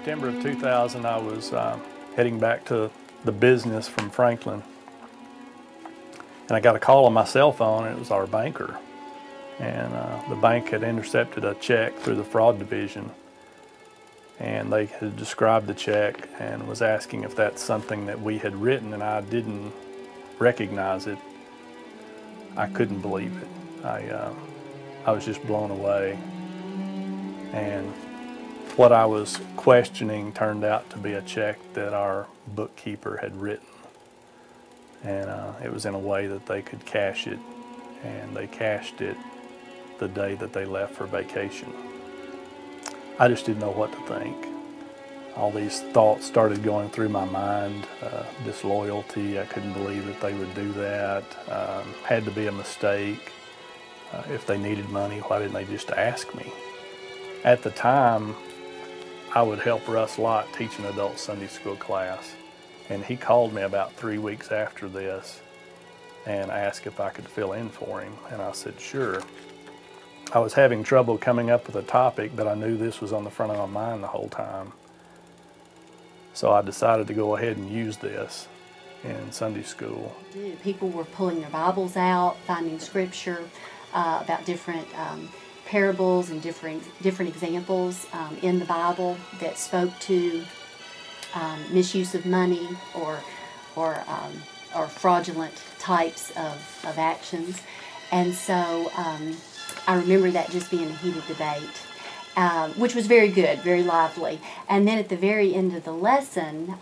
September of 2000, I was heading back to the business from Franklin, and I got a call on my cell phone, and it was our banker. And the bank had intercepted a check through the fraud division, and they had described the check and was asking if that's something that we had written, and I didn't recognize it. I couldn't believe it. I was just blown away. And what I was questioning turned out to be a check that our bookkeeper had written. And it was in a way that they could cash it, and they cashed it the day that they left for vacation. I just didn't know what to think. All these thoughts started going through my mind. Disloyalty, I couldn't believe that they would do that. Had to be a mistake. If they needed money, why didn't they just ask me? At the time, I would help Russ Lott teach an adult Sunday school class, and he called me about 3 weeks after this and asked if I could fill in for him, and I said sure. I was having trouble coming up with a topic, but I knew this was on the front of my mind the whole time. So I decided to go ahead and use this in Sunday school. People were pulling their Bibles out, finding scripture about different parables and different examples in the Bible that spoke to misuse of money or fraudulent types of actions. And so I remember that just being a heated debate, which was very good, very lively. And then at the very end of the lesson,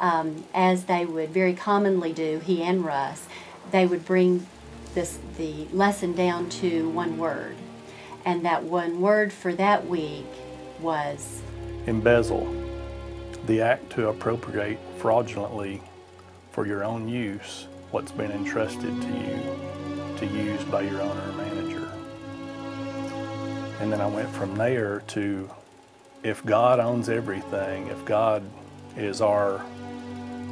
as they would very commonly do, he and Russ, they would bring the lesson down to one word. And that one word for that week was embezzle, the act to appropriate fraudulently for your own use what's been entrusted to you to use by your owner or manager. And then I went from there to, if God owns everything, if God is our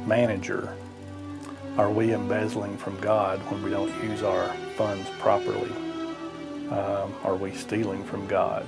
manager, are we embezzling from God when we don't use our funds properly? Are we stealing from God?